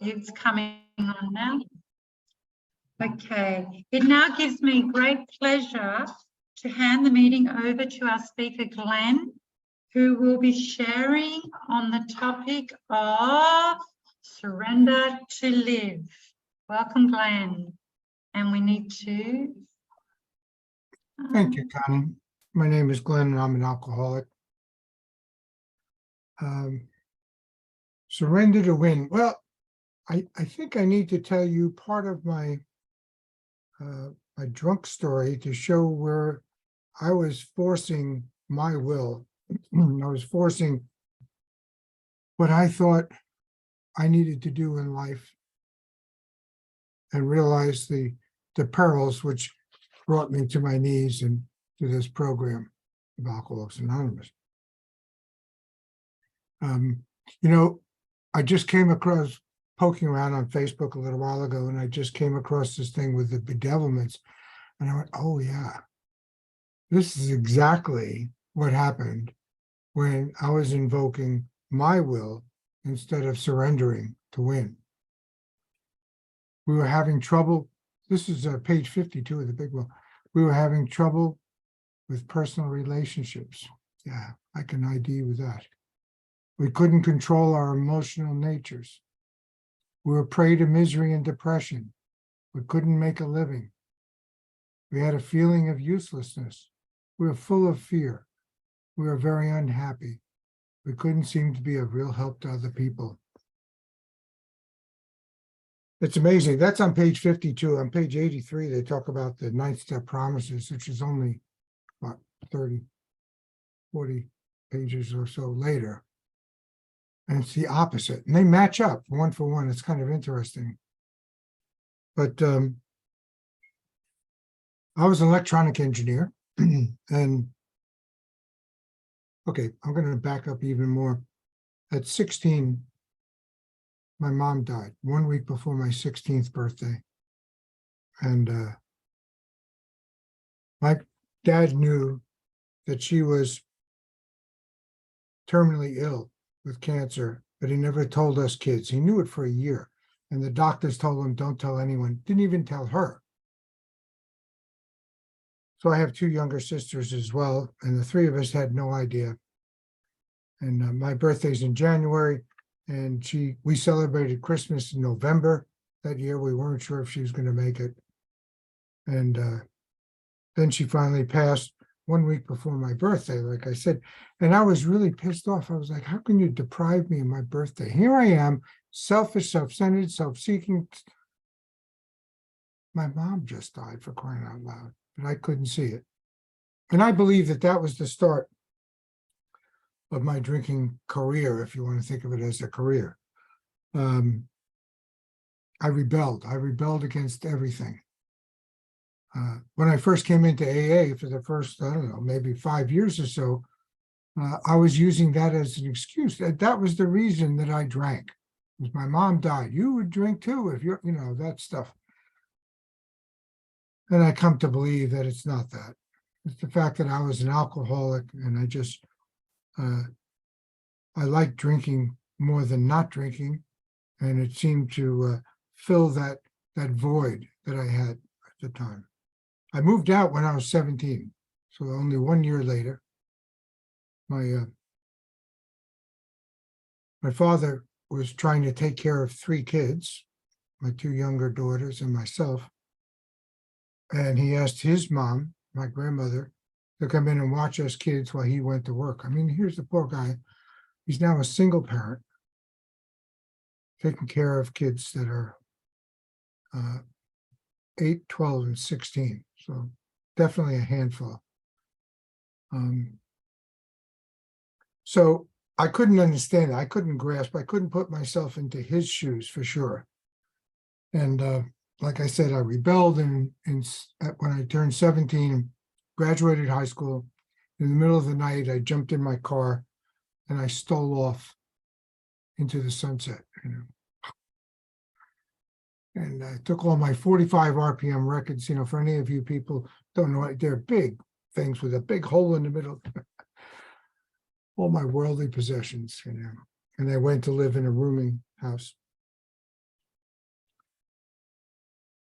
It's coming on now. Okay. It now gives me great pleasure to hand the meeting over to our speaker, Glenn, who will be sharing on the topic of surrender to live. Welcome, Glenn. And we need to... Thank you, Connie. My name is Glenn and I'm an alcoholic. Surrender to win. Well, I think I need to tell you part of my my drunk story to show where I was forcing my will. I was forcing what I thought I needed to do in life and realized the perils which brought me to my knees and to this program of Alcoholics Anonymous. You know, I just came across, poking around on Facebook a little while ago, and I just came across this thing with the bedevilments, and I went, oh yeah, this is exactly what happened when I was invoking my will instead of surrendering to win. We were having trouble. This is page 52 of the big book. We were having trouble with personal relationships. Yeah, I can ID with that. We couldn't control our emotional natures. We were prey to misery and depression. We couldn't make a living. We had a feeling of uselessness. We were full of fear. We were very unhappy. We couldn't seem to be of real help to other people. It's amazing. That's on page 52. On page 83, they talk about the 9th step promises, which is only, what, 30, 40 pages or so later. And it's the opposite. And they match up one for one. It's kind of interesting. But I was an electronic engineer. And, okay, I'm going to back up even more. At 16, my mom died 1 week before my 16th birthday. And my dad knew that she was terminally ill with cancer, but he never told us kids. He knew it for a year. And the doctors told him, don't tell anyone. Didn't even tell her. So I have 2 younger sisters as well, and the 3 of us had no idea. And my birthday's in January, and we celebrated Christmas in November that year. We weren't sure if she was going to make it. And then she finally passed 1 week before my birthday, like I said. And I was really pissed off. I was like, how can you deprive me of my birthday? Here I am, selfish, self-centered, self-seeking. My mom just died, for crying out loud, but I couldn't see it. And I believe that that was the start of my drinking career, if you want to think of it as a career. I rebelled. I rebelled against everything. When I first came into AA for the first, I don't know, maybe 5 years or so, I was using that as an excuse. That was the reason that I drank. Was my mom died. You would drink too if you're, that stuff. And I come to believe that it's not that. It's the fact that I was an alcoholic, and I just, I like drinking more than not drinking, and it seemed to fill that void that I had at the time. I moved out when I was 17, so only 1 year later. My father was trying to take care of 3 kids, my 2 younger daughters and myself, and he asked his mom, my grandmother, to come in and watch us kids while he went to work. I mean, here's the poor guy. He's now a single parent, taking care of kids that are 8, 12, and 16. So definitely a handful. So I couldn't understand it. I couldn't grasp. I couldn't put myself into his shoes for sure. And like I said, I rebelled when I turned 17, graduated high school. In the middle of the night, I jumped in my car and I stole off into the sunset. And I took all my 45 RPM records. For any of you people don't know, they're big things with a big hole in the middle. All my worldly possessions, and I went to live in a rooming house.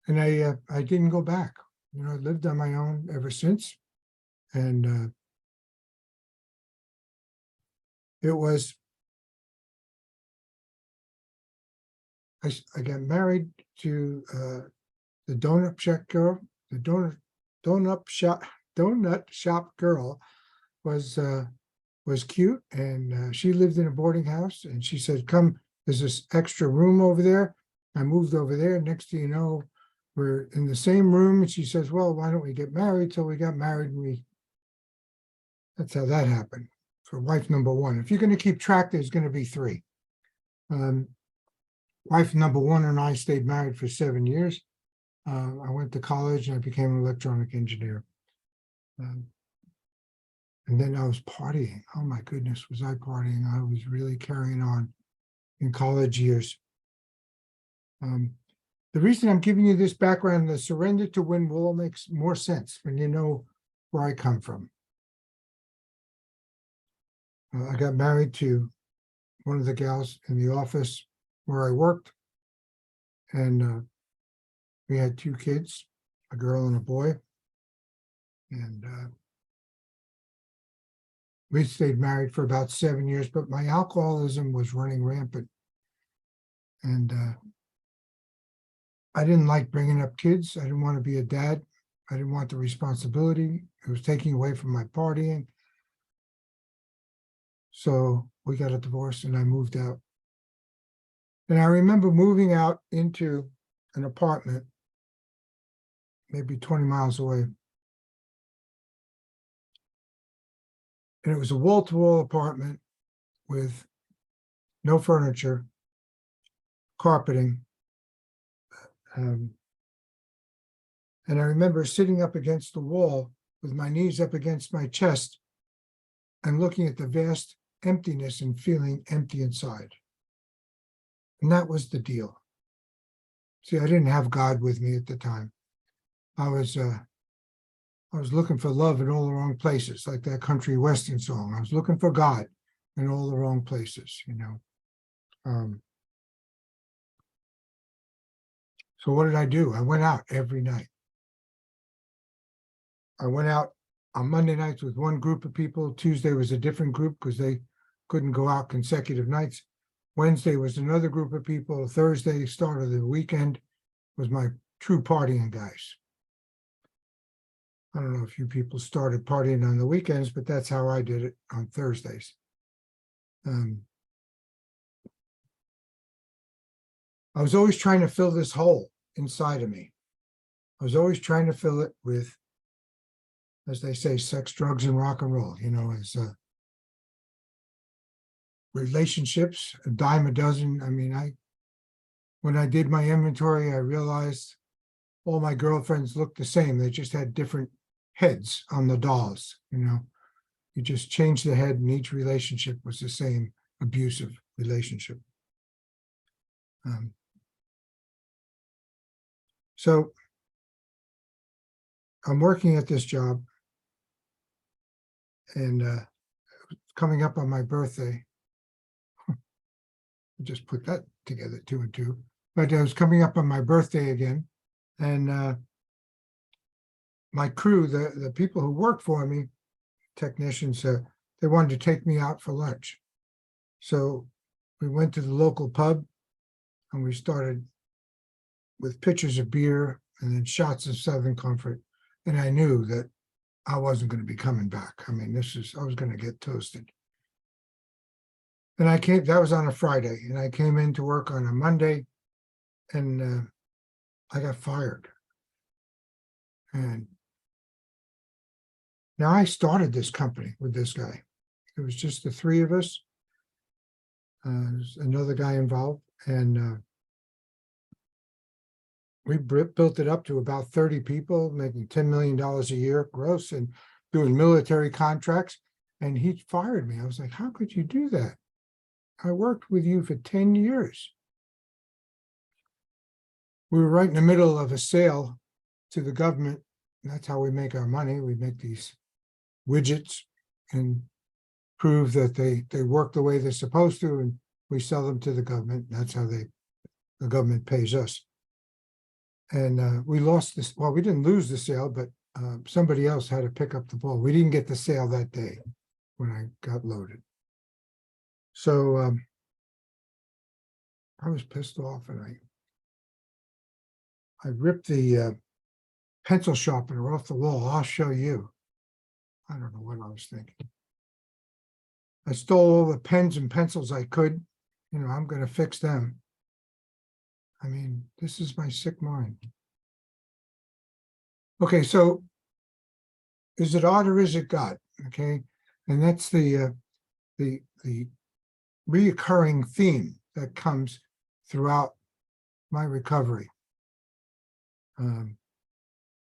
And I didn't go back. You know, I lived on my own ever since. And it was, I got married to the donut shop girl. The donut shop girl was cute, and she lived in a boarding house. And she said, "Come, there's this extra room over there." I moved over there. Next thing you know, we're in the same room. And she says, "Well, why don't we get married?" So we got married, and that's how that happened. For wife number one. If you're going to keep track, there's going to be three. Wife number one and I stayed married for 7 years. I went to college and I became an electronic engineer. And then I was partying. Oh my goodness, was I partying? I was really carrying on in college years. The reason I'm giving you this background, the surrender to win, will makes more sense when you know where I come from. I got married to one of the gals in the office where I worked, and we had 2 kids, a girl and a boy, and we stayed married for about 7 years, but my alcoholism was running rampant, and I didn't like bringing up kids. I didn't want to be a dad. I didn't want the responsibility. It was taking away from my partying. So we got a divorce and I moved out. And I remember moving out into an apartment, maybe 20 miles away. And it was a wall-to-wall apartment with no furniture, carpeting. And I remember sitting up against the wall with my knees up against my chest and looking at the vast emptiness and feeling empty inside. And that was the deal. See, I didn't have God with me at the time. I was looking for love in all the wrong places, like that country western song. I was looking for God in all the wrong places, you know. So what did I do? I went out every night. I went out on Monday nights with one group of people. Tuesday was a different group because they couldn't go out consecutive nights. Wednesday was another group of people. Thursday, start of the weekend, was my true partying guys. I don't know if you people started partying on the weekends, but that's how I did it on Thursdays. I was always trying to fill this hole inside of me. I was always trying to fill it with, as they say, sex, drugs, and rock and roll, you know, as relationships, a dime a dozen. I mean, when I did my inventory, I realized all my girlfriends looked the same. They just had different heads on the dolls, you know. You just changed the head and each relationship was the same abusive relationship. So I'm working at this job, and coming up on my birthday, just put that together, 2 and 2, but it was coming up on my birthday again. And my crew, the people who work for me, technicians, they wanted to take me out for lunch. So we went to the local pub and we started with pitchers of beer and then shots of Southern Comfort. And I knew that I wasn't going to be coming back. I mean, I was going to get toasted. And that was on a Friday, and I came in to work on a Monday, and I got fired. And now I started this company with this guy. It was just the 3 of us. There's another guy involved, and we built it up to about 30 people, making $10 million a year gross and doing military contracts. And he fired me. I was like, how could you do that? I worked with you for 10 years. We were right in the middle of a sale to the government. And that's how we make our money. We make these widgets and prove that they work the way they're supposed to, and we sell them to the government. That's how the government pays us. And we lost this, well, we didn't lose the sale, but somebody else had to pick up the ball. We didn't get the sale that day when I got loaded. So I was pissed off, and I ripped the pencil sharpener off the wall. I'll show you. I don't know what I was thinking. I stole all the pens and pencils I could. You know, I'm going to fix them. I mean, this is my sick mind. Okay, so is it odd or is it God? Okay, and that's the reoccurring theme that comes throughout my recovery. I'm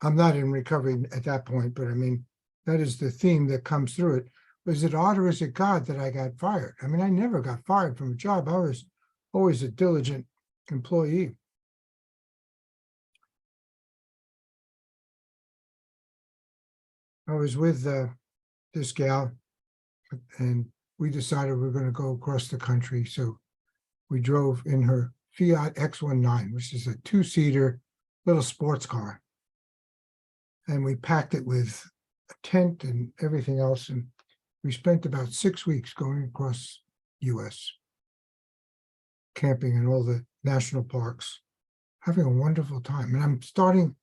not in recovery at that point, but I mean, that is the theme that comes through it. Is it odd or is it God that I got fired? I mean, I never got fired from a job. I was always a diligent employee. I was with this gal, and we decided we were going to go across the country. So we drove in her Fiat X19, which is a two-seater little sports car. And we packed it with a tent and everything else. And we spent about 6 weeks going across US, camping in all the national parks, having a wonderful time. And I'm starting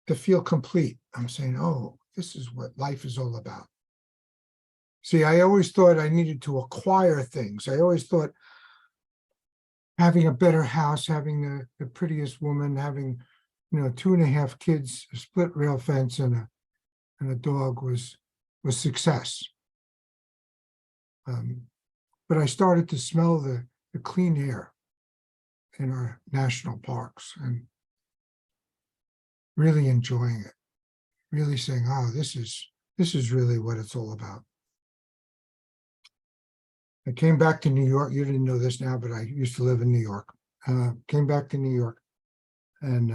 to feel complete. I'm saying, oh, this is what life is all about. See, I always thought I needed to acquire things. I always thought having a better house, having the prettiest woman, having, 2.5 kids, a split rail fence, and a dog was success. But I started to smell the clean air in our national parks and really enjoying it, really saying, oh, this is really what it's all about. I came back to New York. You didn't know this now, but I used to live in New York. Came back to New York and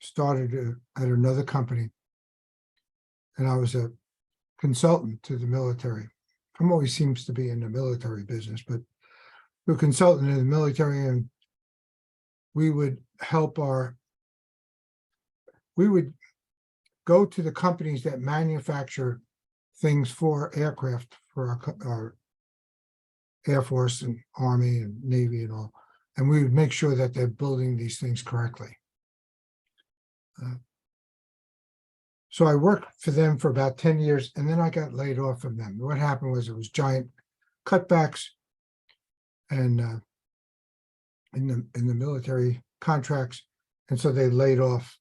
started at another company. And I was a consultant to the military. I'm always seems to be in the military business, but we're a consultant in the military, and we would go to the companies that manufacture things for aircraft for our Air Force and Army and Navy and all, and we would make sure that they're building these things correctly. So I worked for them for about 10 years, and then I got laid off from them. What happened was it was giant cutbacks, and in the military contracts, and so they laid off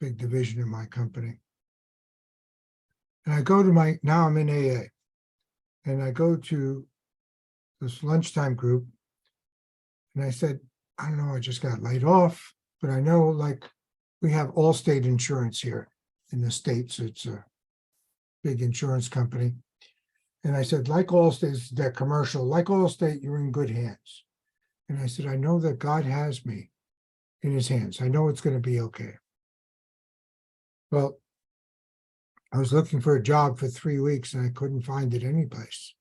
big division in my company. And I go to now I'm in AA, and I go to this lunchtime group, and I said, I don't know, I just got laid off, but I know, like, we have Allstate insurance here in the States. It's a big insurance company. And I said, like Allstate, they're commercial, like Allstate, you're in good hands. And I said, I know that God has me in his hands. I know it's going to be okay. Well, I was looking for a job for 3 weeks, and I couldn't find it anyplace.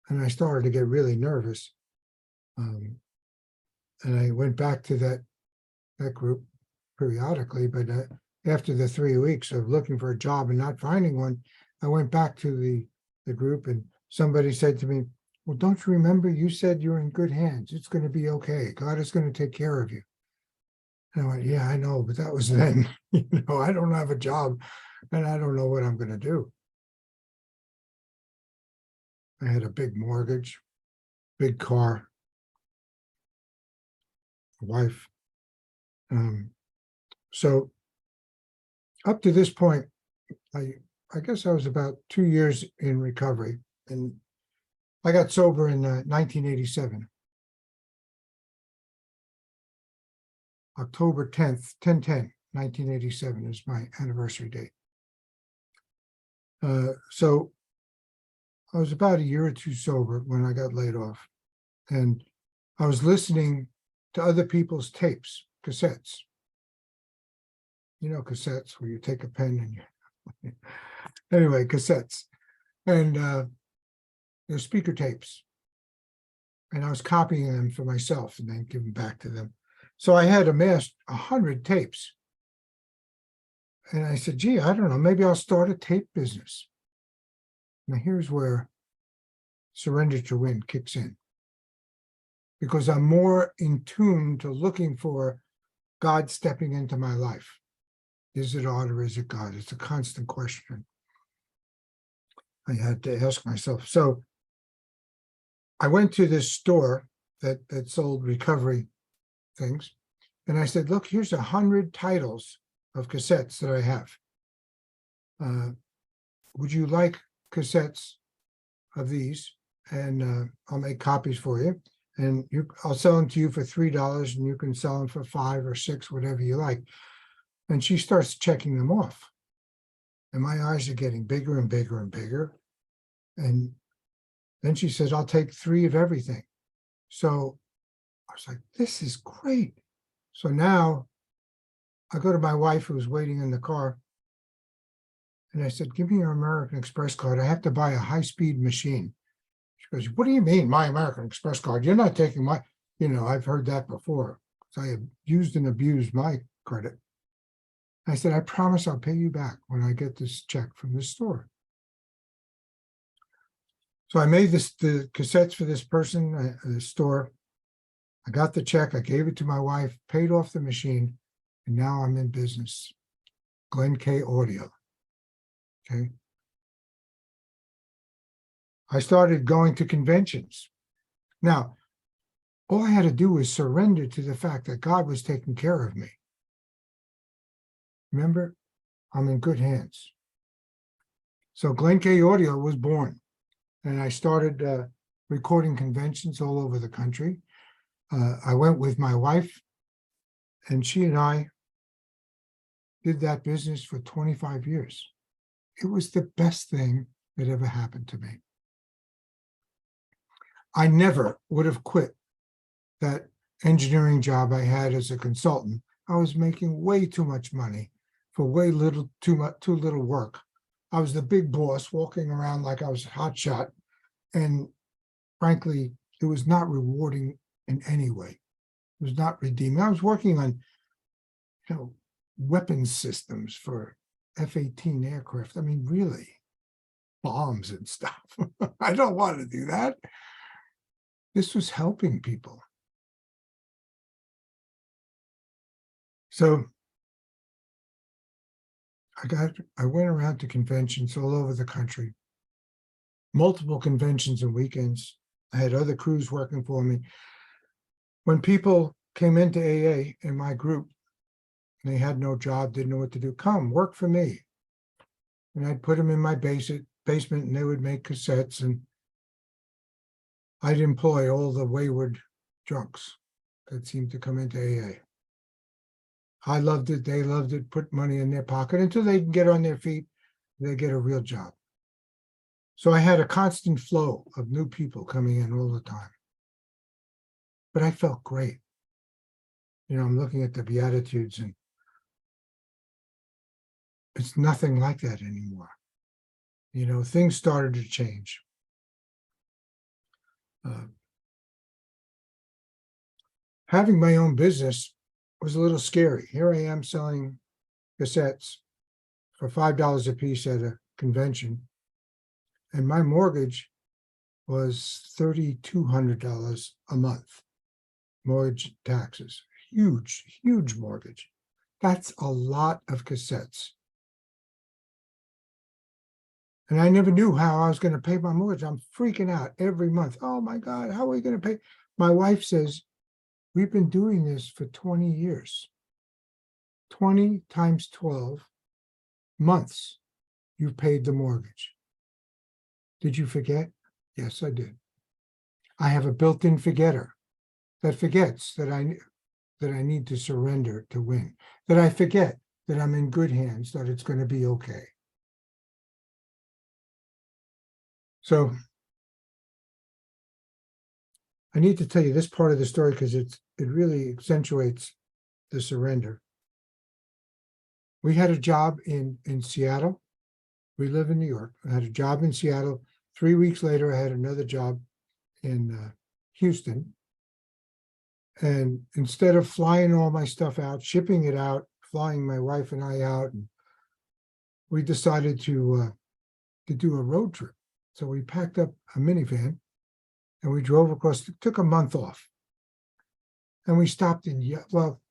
And I started to get really nervous. And I went back to that group periodically, but after the 3 weeks of looking for a job and not finding one, I went back to the group, and somebody said to me, well, don't you remember you said you're in good hands? It's going to be okay. God is going to take care of you. And I went, yeah, I know, but that was then. I don't have a job, and I don't know what I'm going to do. I had a big mortgage, big car, a wife. So up to this point, I guess I was about 2 years in recovery, and I got sober in 1987. October 10th, 10/10/1987 is my anniversary date. So I was about a year or two sober when I got laid off, and I was listening to other people's tapes, cassettes. Cassettes where you take a pen and anyway, cassettes, and they're speaker tapes. And I was copying them for myself and then giving back to them. So I had amassed 100 tapes. And I said, gee, I don't know, maybe I'll start a tape business. Now here's where Surrender to Win kicks in. Because I'm more in tune to looking for God stepping into my life. Is it art or is it God? It's a constant question I had to ask myself. So I went to this store that sold recovery things. And I said, look, here's 100 titles of cassettes that I have. Would you like cassettes of these? And I'll make copies for you. And I'll sell them to you for $3 and you can sell them for $5 or $6, whatever you like. And she starts checking them off. And my eyes are getting bigger and bigger and bigger. And then she says, I'll take 3 of everything. So I was like, this is great. So now I go to my wife who was waiting in the car. And I said, give me your American Express card. I have to buy a high-speed machine. She goes, what do you mean, my American Express card? You're not taking my, I've heard that before. So I have used and abused my credit. I said, I promise I'll pay you back when I get this check from the store. So I made the cassettes for this person, the store. I got the check, I gave it to my wife, paid off the machine, and now I'm in business. Glen K Audio. Okay. I started going to conventions. Now, all I had to do was surrender to the fact that God was taking care of me. Remember, I'm in good hands. So Glen K Audio was born, and I started recording conventions all over the country. I went with my wife, and she and I did that business for 25 years. It was the best thing that ever happened to me. I never would have quit that engineering job I had as a consultant. I was making way too much money for too little work. I was the big boss walking around like I was a hotshot. And frankly, it was not rewarding in any way. It was not redeeming. I was working on, weapons systems for F-18 aircraft. I mean, really, bombs and stuff. I don't want to do that. This was helping people. So I went around to conventions all over the country, multiple conventions and weekends. I had other crews working for me. When people came into AA in my group, they had no job, didn't know what to do, come work for me. And I'd put them in my basement and they would make cassettes, and I'd employ all the wayward drunks that seemed to come into AA. I loved it, they loved it, put money in their pocket until they can get on their feet, they get a real job. So I had a constant flow of new people coming in all the time. But I felt great. I'm looking at the Beatitudes and it's nothing like that anymore. Things started to change. Having my own business was a little scary. Here I am selling cassettes for $5 a piece at a convention. And my mortgage was $3,200 a month. Mortgage taxes, huge, huge mortgage. That's a lot of cassettes. And I never knew how I was going to pay my mortgage. I'm freaking out every month. Oh my God, how are we going to pay? My wife says, we've been doing this for 20 years. 20 times 12 months, you've paid the mortgage. Did you forget? Yes, I did. I have a built-in forgetter that forgets that I need to surrender to win, that I forget that I'm in good hands, that it's going to be okay. So I need to tell you this part of the story because it really accentuates the surrender. We had a job in Seattle. We live in New York. I had a job in Seattle. 3 weeks later, I had another job in Houston. And instead of flying all my stuff out, shipping it out, flying my wife and I out, and we decided to do a road trip. So we packed up a minivan and we drove across, took a month off. And we stopped in, well,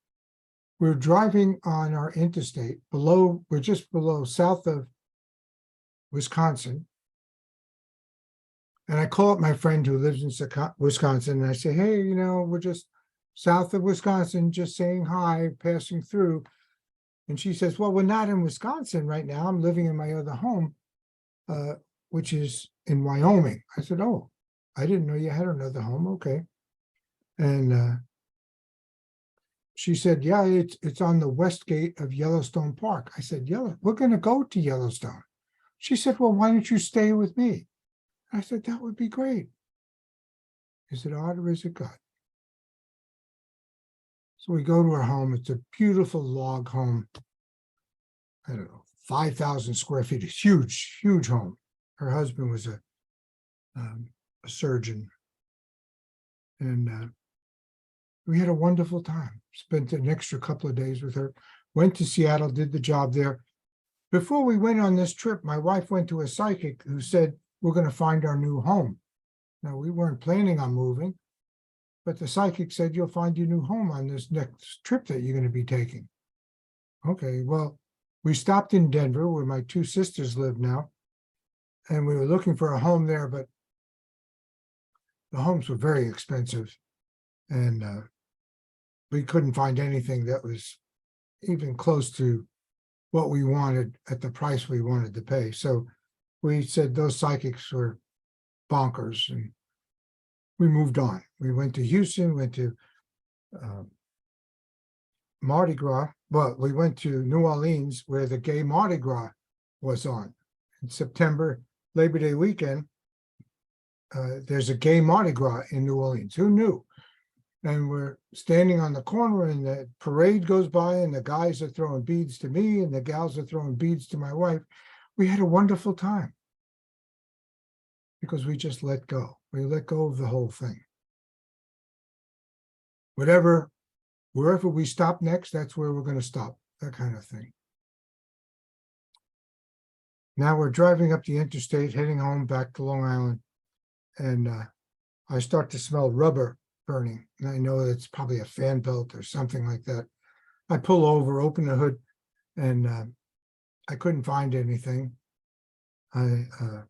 we're driving on our interstate below, we're just below south of Wisconsin. And I call up my friend who lives in Wisconsin and I say, hey, you know, we're just south of Wisconsin, just saying hi, passing through. And she says, well, we're not in Wisconsin right now. I'm living in my other home, which is in Wyoming. I said, oh, I didn't know you had another home. Okay. And she said, yeah, it's on the west gate of Yellowstone Park. I said, we're going to go to Yellowstone. She said, well, why don't you stay with me? I said, that would be great. Is it odd or is it God? So we go to her home. It's a beautiful log home. I don't know, 5,000 square feet. It's huge, huge home. Her husband was a surgeon. And we had a wonderful time. Spent an extra couple of days with her. Went to Seattle, did the job there. Before we went on this trip, my wife went to a psychic who said, we're going to find our new home. Now, we weren't planning on moving, but the psychic said, you'll find your new home on this next trip that you're going to be taking. Okay, well, we stopped in Denver where my two sisters live now, and we were looking for a home there, but the homes were very expensive, and we couldn't find anything that was even close to what we wanted at the price we wanted to pay. So we said those psychics were bonkers, and we moved on. We went to Houston, went to Mardi Gras. Well, we went to New Orleans where the gay Mardi Gras was on. In September, Labor Day weekend, there's a gay Mardi Gras in New Orleans. Who knew? And we're standing on the corner and the parade goes by and the guys are throwing beads to me and the gals are throwing beads to my wife. We had a wonderful time because we just let go. We let go of the whole thing. Wherever we stop next, that's where we're going to stop, that kind of thing. Now we're driving up the interstate, heading home back to Long Island, and I start to smell rubber burning. And I know it's probably a fan belt or something like that. I pull over, open the hood, and I couldn't find anything. I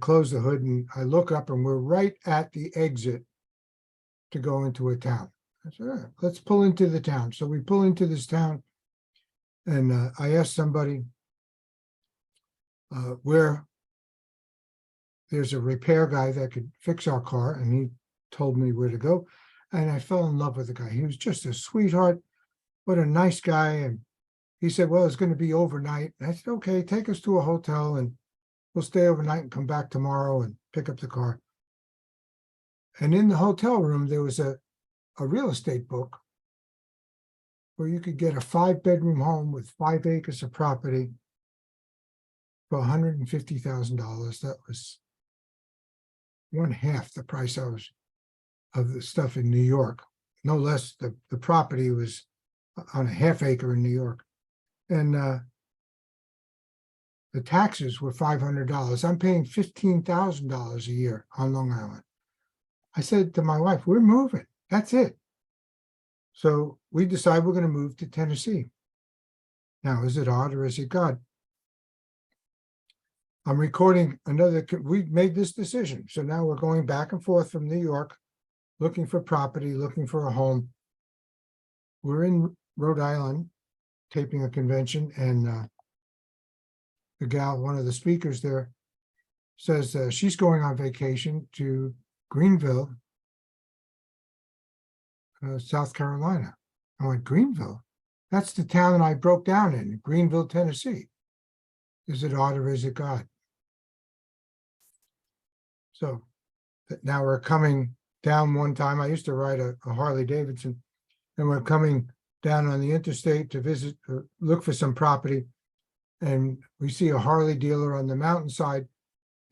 close the hood and I look up and we're right at the exit to go into a town. I said, all right, let's pull into the town. So we pull into this town and I asked somebody where there's a repair guy that could fix our car, and he told me where to go. And I fell in love with the guy. He was just a sweetheart. What a nice guy. And he said, well, it's going to be overnight. And I said, okay, take us to a hotel and we'll stay overnight and come back tomorrow and pick up the car. And in the hotel room, there was a real estate book where you could get a 5-bedroom home with 5 acres of property for $150,000. That was 1/2 the price of the stuff in New York. No less, the property was on a 1/2 acre in New York. And the taxes were $500. I'm paying $15,000 a year on Long Island. I said to my wife, we're moving. That's it. So we decide we're going to move to Tennessee. Now, is it odd or is it God? I'm recording we made this decision. So now we're going back and forth from New York, looking for property, looking for a home. We're in Rhode Island, taping a convention, and the gal, one of the speakers there, says she's going on vacation to Greeneville, South Carolina. I went, Greeneville? That's the town I broke down in, Greeneville, Tennessee. Is it odd or is it God? So now we're coming down one time. I used to ride a Harley Davidson, and we're coming down on the interstate to visit, or look for some property. And we see a Harley dealer on the mountainside.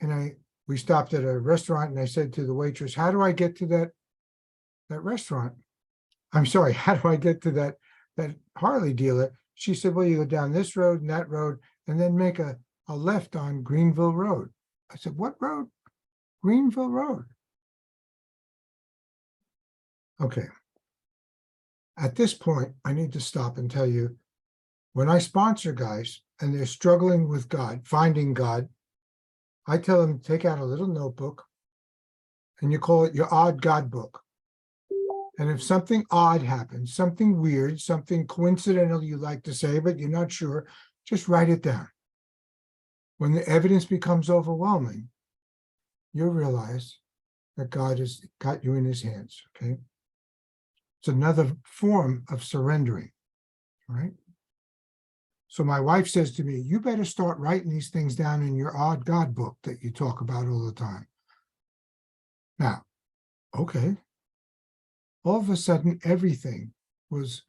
And we stopped at a restaurant and I said to the waitress, how do I get to that restaurant. I'm sorry, how do I get to that Harley dealer? She said, well, you go down this road and that road, and then make a left on Greeneville Road. I said, what road? Greeneville Road. Okay. At this point, I need to stop and tell you, when I sponsor guys and they're struggling with God, finding God, I tell them, take out a little notebook and you call it your odd God book. And if something odd happens, something weird, something coincidental you like to say, but you're not sure, just write it down. When the evidence becomes overwhelming, you'll realize that God has got you in his hands, okay? It's another form of surrendering, right? So my wife says to me, you better start writing these things down in your odd God book that you talk about all the time. Now, okay. All of a sudden, everything was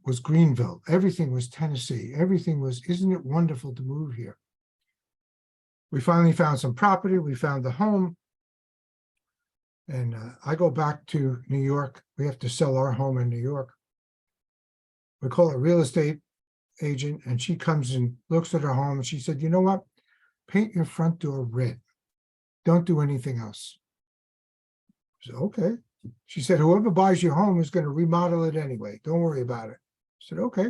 Greeneville. Everything was Tennessee. Everything was, isn't it wonderful to move here? We finally found some property. We found the home. And I go back to New York. We have to sell our home in New York. We call a real estate agent, and she comes and looks at her home, and she said, you know what? Paint your front door red. Don't do anything else. I said, okay. She said, whoever buys your home is going to remodel it anyway. Don't worry about it. I said, okay.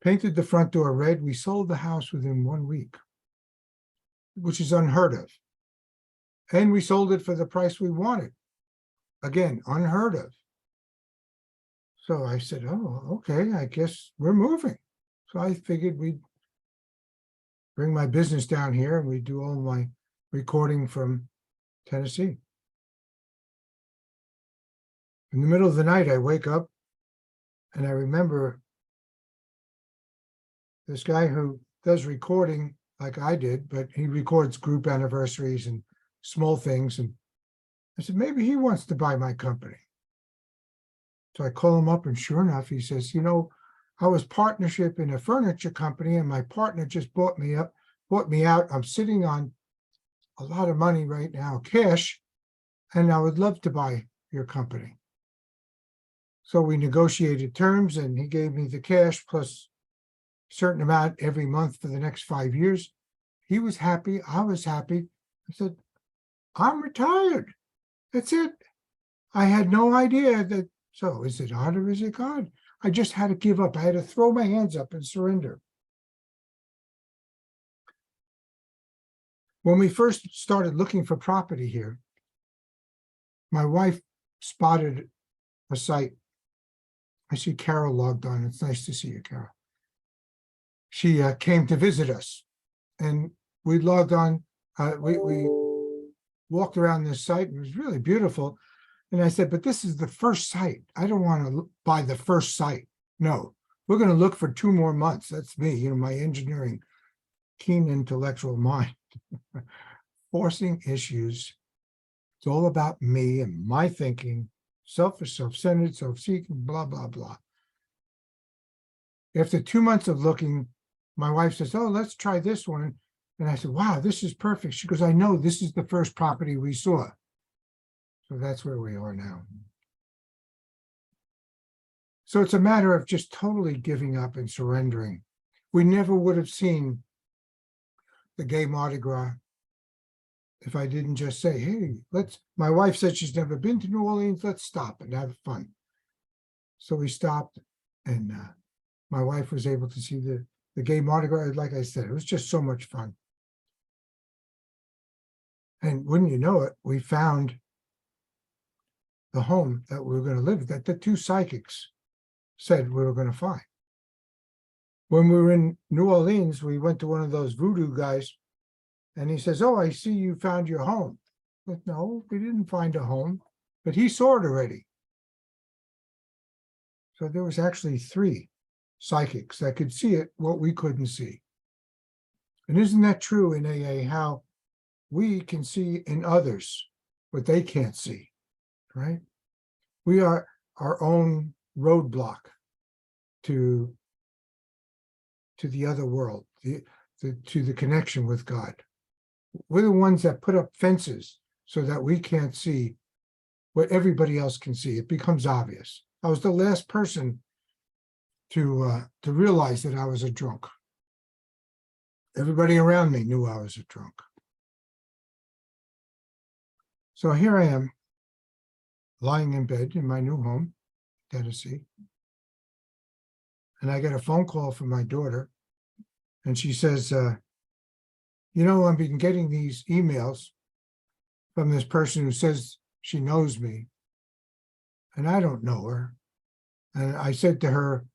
Painted the front door red. We sold the house within 1 week, which is unheard of. And we sold it for the price we wanted. Again, unheard of. So I said, oh, okay, I guess we're moving. So I figured we'd bring my business down here and we'd do all my recording from Tennessee. In the middle of the night, I wake up and I remember this guy who does recording like I did, but he records group anniversaries and small things. And I said, maybe he wants to buy my company. So I call him up, and sure enough, he says, you know, I was partnership in a furniture company and my partner just bought me out. I'm sitting on a lot of money right now, cash, and I would love to buy your company. So we negotiated terms and he gave me the cash plus a certain amount every month for the next 5 years. He was happy. I was happy. I said, I'm retired. That's it. I had no idea that. So is it odd or is it God? I just had to give up. I had to throw my hands up and surrender. When we first started looking for property here, my wife spotted a site. I see Carol logged on. It's nice to see you, Carol. She came to visit us, and we logged on. We walked around this site, and it was really beautiful. And I said, but this is the first site. I don't want to buy the first site. No, we're going to look for 2 more months. That's me, you know, my engineering, keen intellectual mind. Forcing issues. It's all about me and my thinking, selfish, self-centered, self-seeking, blah, blah, blah. After 2 months of looking, my wife says, oh, let's try this one. And I said, wow, this is perfect. She goes, I know this is the first property we saw. So that's where we are now. So it's a matter of just totally giving up and surrendering. We never would have seen the gay Mardi Gras if I didn't just say, hey, my wife said she's never been to New Orleans, let's stop and have fun. So we stopped, and my wife was able to see the gay Mardi Gras. Like I said, it was just so much fun. And wouldn't you know it, we found the home that we were going to live, that the 2 psychics said we were going to find. When we were in New Orleans, we went to one of those voodoo guys, and he says, oh, I see you found your home. But no, we didn't find a home, but he saw it already. So there was actually 3 psychics that could see it, what we couldn't see. And isn't that true in AA, how we can see in others what they can't see, right? We are our own roadblock to the other world, to the connection with God. We're the ones that put up fences so that we can't see what everybody else can see. It becomes obvious. I was the last person to realize that I was a drunk. Everybody around me knew I was a drunk. So here I am, lying in bed in my new home, Tennessee. And I get a phone call from my daughter, and she says, you know, I've been getting these emails from this person who says she knows me, and I don't know her. And I said to her,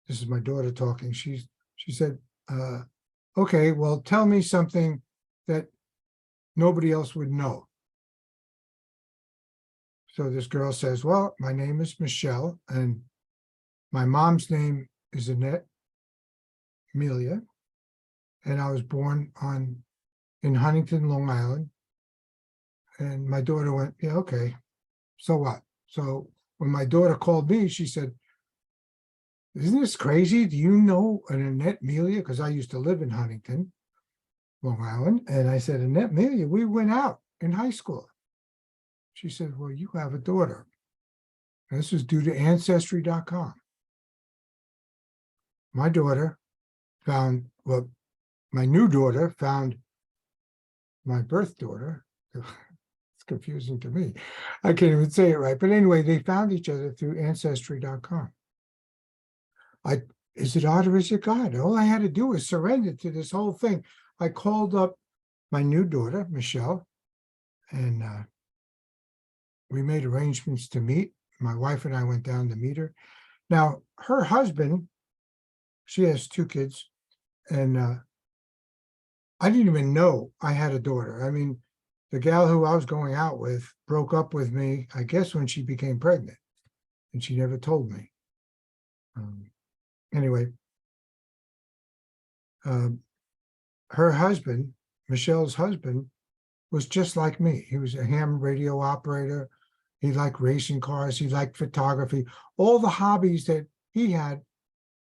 this is my daughter talking, she said, okay, well, tell me something that nobody else would know. So this girl says, well, my name is Michelle, and my mom's name is Annette Amelia, and I was born in Huntington, Long Island. And my daughter went, yeah, okay, so what? So when my daughter called me, she said, isn't this crazy? Do you know an Annette Amelia? Because I used to live in Huntington, Long Island. And I said, Annette Amelia, we went out in high school. She said, well, you have a daughter. And this was due to Ancestry.com. My daughter found, well, my new daughter found my birth daughter. It's confusing to me. I can't even say it right. But anyway, they found each other through Ancestry.com. Is it odd or is it God? All I had to do was surrender to this whole thing. I called up my new daughter, Michelle, and we made arrangements to meet. My wife and I went down to meet her. Now, her husband, she has 2 kids, and I didn't even know I had a daughter. I mean, the gal who I was going out with broke up with me, I guess, when she became pregnant, and she never told me. Anyway, her husband, Michelle's husband, was just like me. He was a ham radio operator. He liked racing cars. He liked photography. All the hobbies that he had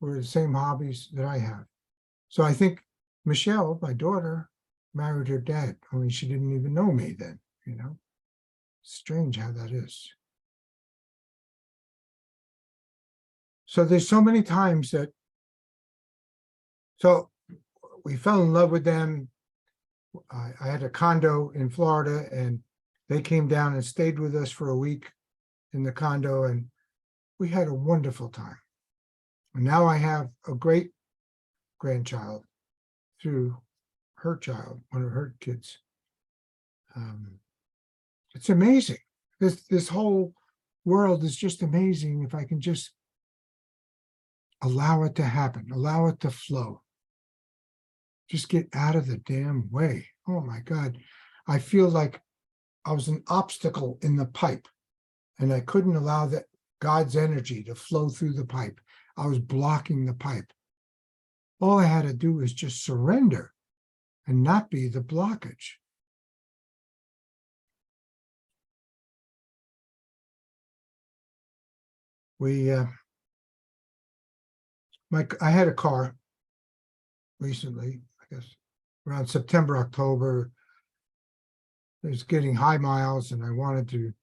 were the same hobbies that I have. So I think Michelle, my daughter, married her dad, only she didn't even know me then, you know. Strange how that is. So there's so many times that, so we fell in love with them. I had a condo in Florida, and they came down and stayed with us for a week in the condo, and we had a wonderful time. And now I have a great grandchild through her child, one of her kids. It's amazing. This whole world is just amazing if I can just allow it to happen, allow it to flow. Just get out of the damn way. Oh my God. I feel like I was an obstacle in the pipe, and I couldn't allow that God's energy to flow through the pipe. I was blocking the pipe. All I had to do was just surrender and not be the blockage. I had a car recently, I guess around September, October. It was getting high miles, and I wanted to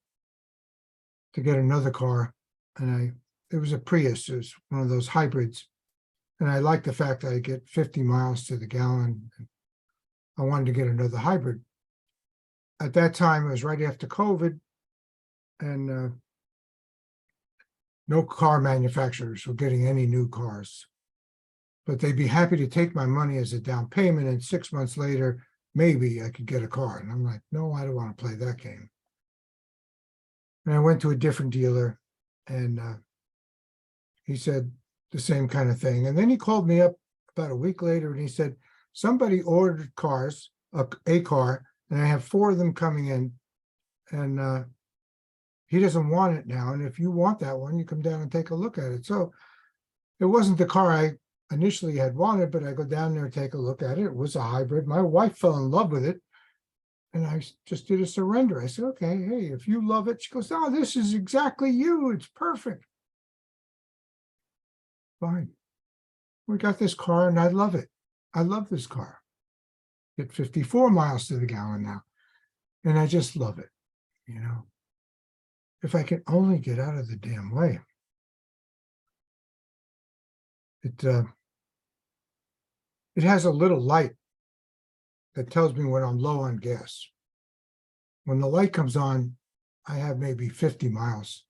get another car. And it was a Prius. It was one of those hybrids. And I liked the fact that I get 50 miles to the gallon. I wanted to get another hybrid. At that time, it was right after COVID, and no car manufacturers were getting any new cars. But they'd be happy to take my money as a down payment, and 6 months later, maybe I could get a car. And I'm like, no, I don't want to play that game. And I went to a different dealer, and he said the same kind of thing. And then he called me up about a week later, and he said, somebody ordered cars, a car, and I have 4 of them coming in, and he doesn't want it now. And if you want that one, you come down and take a look at it. So it wasn't the car I initially had wanted, but I go down there and take a look at it. It was a hybrid. My wife fell in love with it, and I just did a surrender. I said, okay, hey, if you love it. She goes, oh, this is exactly you. It's perfect. Fine. We got this car, and I love it. I love this car. Get 54 miles to the gallon now, and I just love it, you know. if I can only get out of the damn way. It has a little light that tells me when I'm low on gas. When the light comes on, I have maybe 50 miles.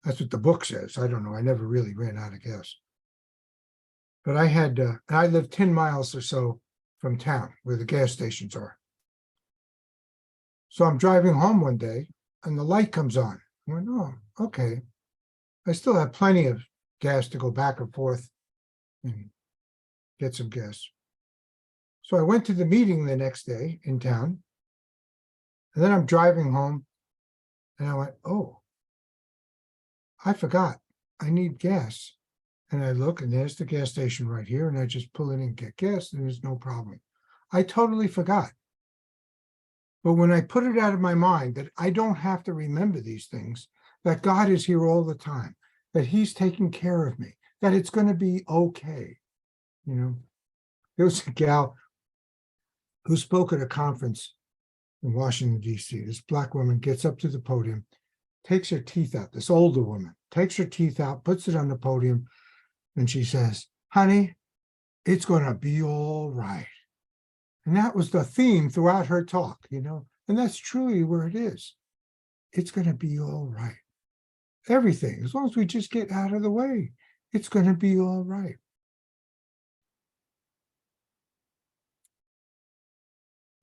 That's what the book says. I don't know. I never really ran out of gas. But I live 10 miles or so from town where the gas stations are. So I'm driving home one day and the light comes on. I went, oh, okay. I still have plenty of gas to go back and forth and get some gas. So I went to the meeting the next day in town. And then I'm driving home and I went, oh, I forgot. I need gas. And I look and there's the gas station right here. And I just pull in and get gas and there's no problem. I totally forgot. But when I put it out of my mind that I don't have to remember these things, that God is here all the time, that he's taking care of me, that it's going to be okay. You know, there was a gal who spoke at a conference in Washington, D.C. This Black woman gets up to the podium, takes her teeth out, this older woman, takes her teeth out, puts it on the podium, and she says, honey, it's going to be all right. And that was the theme throughout her talk, you know, and that's truly where it is. It's going to be all right. Everything, as long as we just get out of the way, it's going to be all right.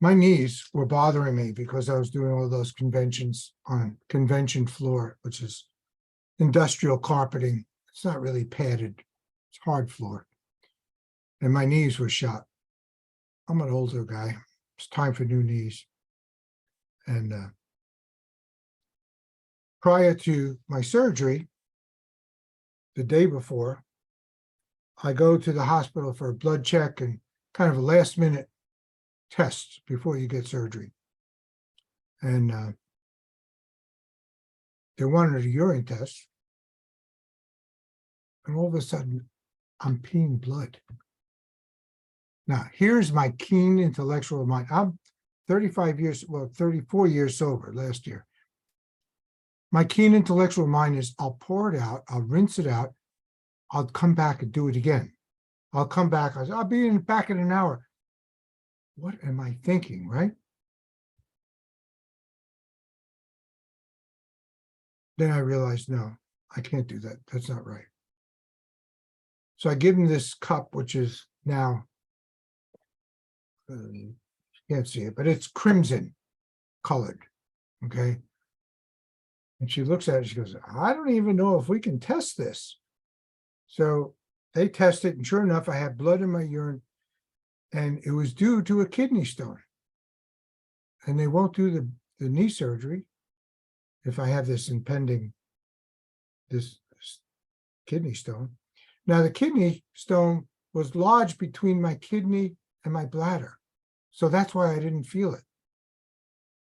My knees were bothering me because I was doing all those conventions on convention floor, which is industrial carpeting. It's not really padded. It's hard floor. And my knees were shot. I'm an older guy. It's time for new knees. And prior to my surgery, the day before, I go to the hospital for a blood check and kind of a last minute test before you get surgery. And they wanted a urine test. And all of a sudden, I'm peeing blood. Now, here's my keen intellectual mind. I'm 34 years sober last year. My keen intellectual mind is I'll pour it out, I'll rinse it out, I'll come back and do it again. I'll come back, I'll be back in an hour. What am I thinking, right? Then I realized, no, I can't do that. That's not right. So I give him this cup, which is now, you can't see it, but it's crimson colored, okay? And she looks at it, she goes, I don't even know if we can test this. So they test it, and sure enough, I had blood in my urine, and it was due to a kidney stone. And they won't do the knee surgery if I have this this kidney stone. Now, the kidney stone was lodged between my kidney and my bladder. So that's why I didn't feel it.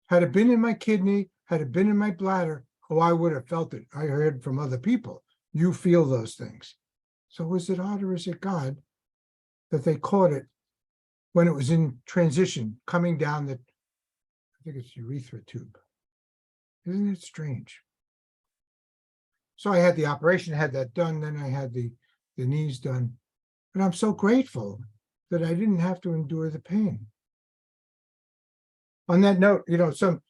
Had it been in my kidney, had it been in my bladder, oh, I would have felt it. I heard from other people, you feel those things. So was it odd or is it God that they caught it when it was in transition, coming down I think it's urethra tube. Isn't it strange? So I had the operation, had that done, then I had the knees done. And I'm so grateful that I didn't have to endure the pain. On that note, you know, some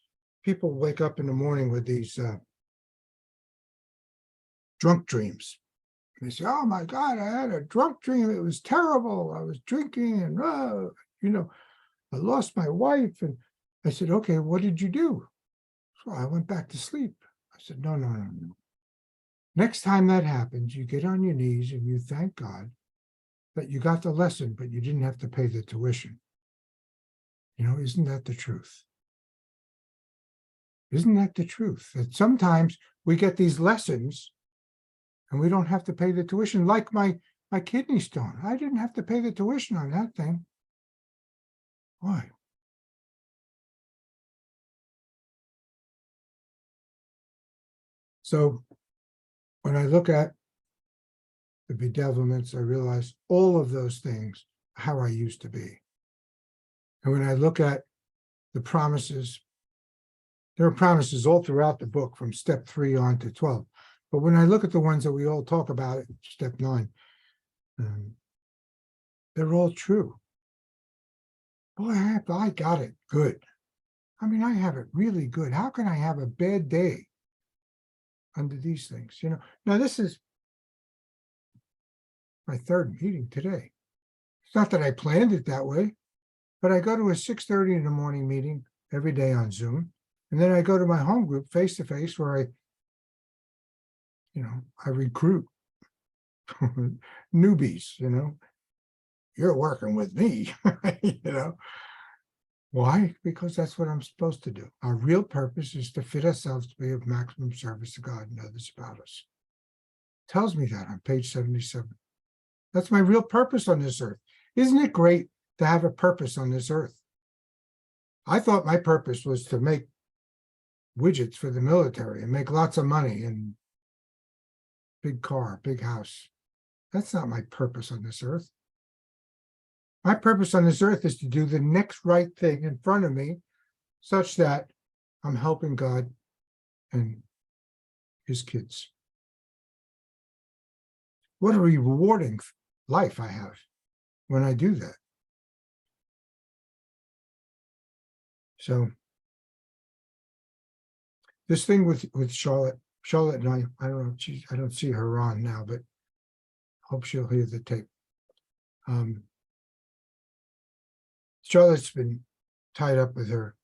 people wake up in the morning with these drunk dreams. They say, oh my God, I had a drunk dream. It was terrible. I was drinking and, you know, I lost my wife. And I said, okay, what did you do? So I went back to sleep. I said, no. Next time that happens, you get on your knees and you thank God that you got the lesson, but you didn't have to pay the tuition. You know, isn't that the truth? Isn't that the truth? That sometimes we get these lessons and we don't have to pay the tuition, like my kidney stone. I didn't have to pay the tuition on that thing. Why? So when I look at the bedevilments, I realize all of those things, how I used to be. And when I look at the promises There are promises all throughout the book from step 3 on to 12. But when I look at the ones that we all talk about at step 9, they're all true. Boy, I got it good. I mean, I have it really good. How can I have a bad day under these things? Now this is my 3rd meeting today. It's not that I planned it that way, but I go to a 6:30 in the morning meeting every day on Zoom. And then I go to my home group face to face where I recruit newbies, you're working with me, Why? Because that's what I'm supposed to do. Our real purpose is to fit ourselves to be of maximum service to God and others about us. It tells me that on page 77. That's my real purpose on this earth. Isn't it great to have a purpose on this earth? I thought my purpose was to make widgets for the military and make lots of money and big car, big house. That's not my purpose on this earth. My purpose on this earth is to do the next right thing in front of me such that I'm helping God and his kids. What a rewarding life I have when I do that. So this thing with Charlotte and I don't know, I don't see her on now, but hope she'll hear the tape. Charlotte's been tied up with her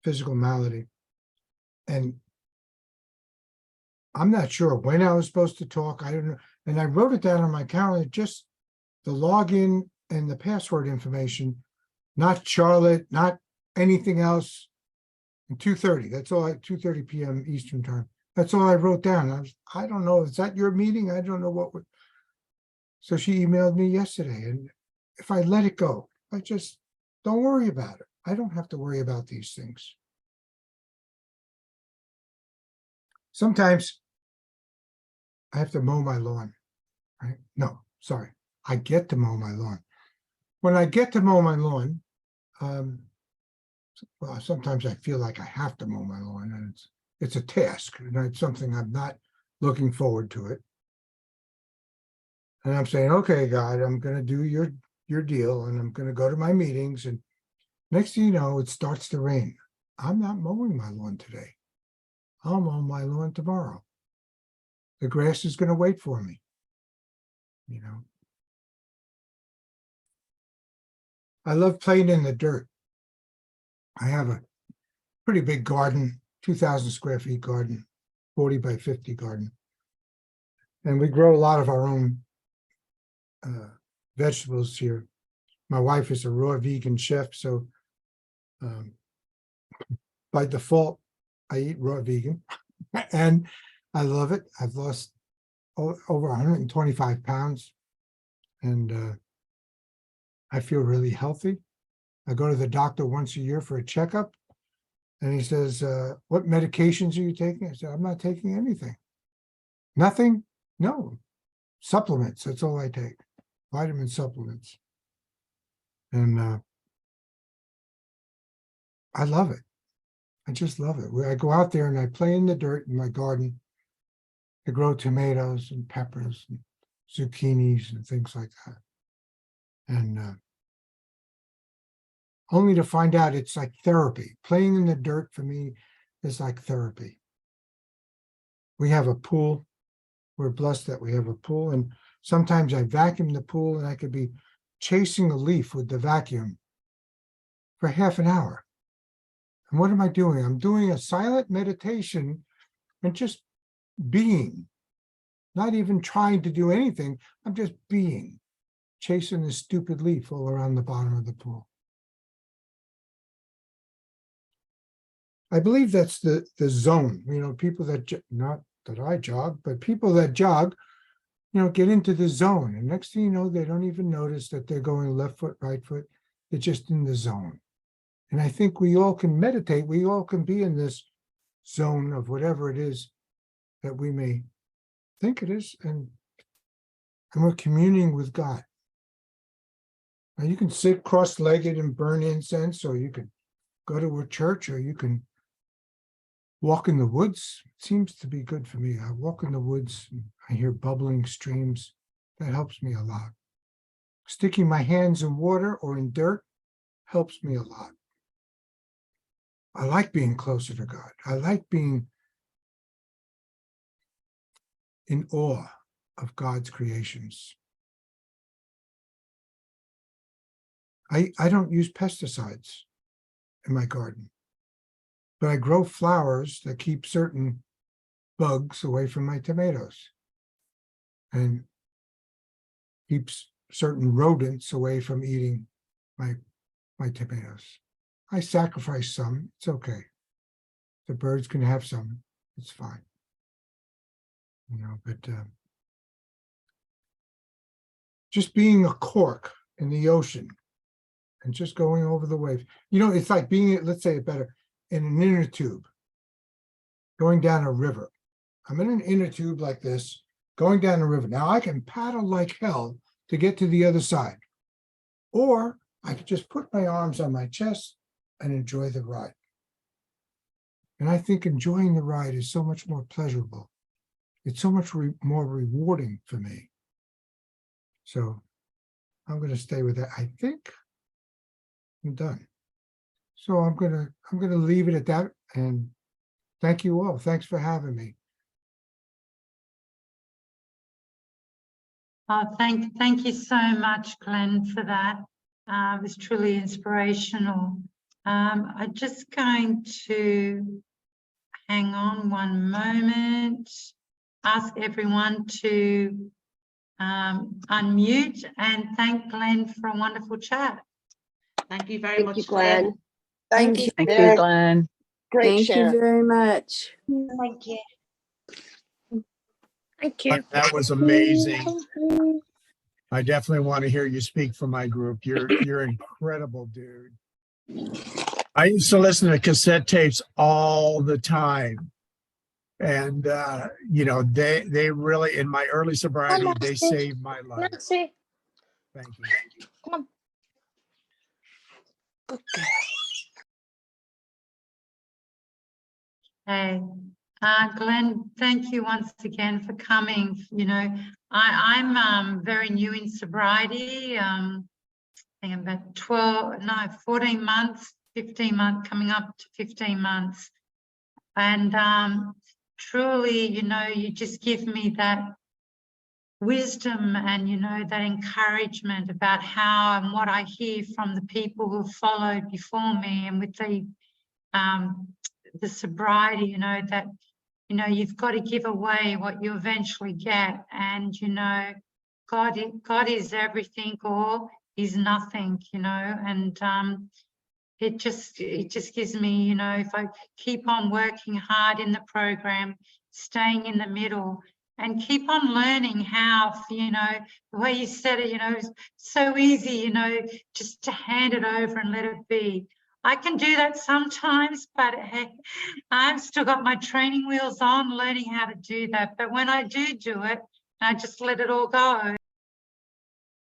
physical malady, and I'm not sure when I was supposed to talk. I don't know. And I wrote it down on my calendar, just the login and the password information, not Charlotte, not anything else. And 2:30, that's all, 2:30 p.m. Eastern time. That's all I wrote down. I don't know, is that your meeting? I don't know what. So she emailed me yesterday, and if I let it go, I just don't worry about it. I don't have to worry about these things. Sometimes I have to mow my lawn, right? No, sorry. I get to mow my lawn. When I get to mow my lawn, well, sometimes I feel like I have to mow my lawn, and it's a task, and it's something I'm not looking forward to it. And I'm saying, okay, God, I'm going to do your deal, and I'm going to go to my meetings, and next thing you know, it starts to rain. I'm not mowing my lawn today. I'll mow my lawn tomorrow. The grass is going to wait for me. I love playing in the dirt. I have a pretty big garden, 2,000 square feet garden, 40 by 50 garden. And we grow a lot of our own vegetables here. My wife is a raw vegan chef, so by default, I eat raw vegan, and I love it. I've lost over 125 pounds, and I feel really healthy. I go to the doctor once a year for a checkup, and he says, what medications are you taking? I said, I'm not taking anything. Nothing? No. Supplements, that's all I take. Vitamin supplements. And I love it. I just love it. I go out there and I play in the dirt in my garden. I grow tomatoes and peppers and zucchinis and things like that. And only to find out it's like therapy. Playing in the dirt for me is like therapy. We have a pool. We're blessed that we have a pool. And sometimes I vacuum the pool, and I could be chasing a leaf with the vacuum for half an hour. And what am I doing? I'm doing a silent meditation and just being, not even trying to do anything. I'm just being, chasing this stupid leaf all around the bottom of the pool. I believe that's the zone, people that, not that I jog, but people that jog, get into the zone. And next thing you know, they don't even notice that they're going left foot, right foot. They're just in the zone. And I think we all can meditate. We all can be in this zone of whatever it is that we may think it is. And we're communing with God. Now you can sit cross-legged and burn incense, or you can go to a church, or you can walk in the woods seems to be good for me. I walk in the woods, and I hear bubbling streams. That helps me a lot. Sticking my hands in water or in dirt helps me a lot. I like being closer to God. I like being in awe of God's creations. I don't use pesticides in my garden, but I grow flowers that keep certain bugs away from my tomatoes and keeps certain rodents away from eating my tomatoes. I sacrifice some, it's okay. The birds can have some, it's fine. But just being a cork in the ocean and just going over the wave. It's like being, let's say it better, in an inner tube, going down a river. I'm in an inner tube like this, going down a river. Now I can paddle like hell to get to the other side. Or I could just put my arms on my chest and enjoy the ride. And I think enjoying the ride is so much more pleasurable. It's so much more rewarding for me. So I'm going to stay with that. I think I'm done. So I'm going to leave it at that. And thank you all. Thanks for having me. Thank you so much, Glenn, for that. It was truly inspirational. I'm just going to hang on one moment, ask everyone to unmute and thank Glenn for a wonderful chat. Thank you very much, Glenn. Glenn. Thank you, Thank you, Glenn. Great Thank share. you very much. Thank you. Thank you. That was amazing. I definitely want to hear you speak for my group. You're incredible, dude. I used to listen to cassette tapes all the time. And they really, in my early sobriety, they saved my life. Thank you. Come on. Okay. Hey, Glenn, thank you once again for coming. I'm very new in sobriety. I think I'm about 14 months, 15 months, coming up to 15 months. And truly, you just give me that wisdom and, that encouragement about how and what I hear from the people who have followed before me, and with the sobriety, that, you've got to give away what you eventually get. And, God is everything or is nothing, and it just gives me, if I keep on working hard in the program, staying in the middle, and keep on learning how, the way you said it, it's so easy, just to hand it over and let it be. I can do that sometimes, but hey, I've still got my training wheels on, learning how to do that. But when I do it, I just let it all go.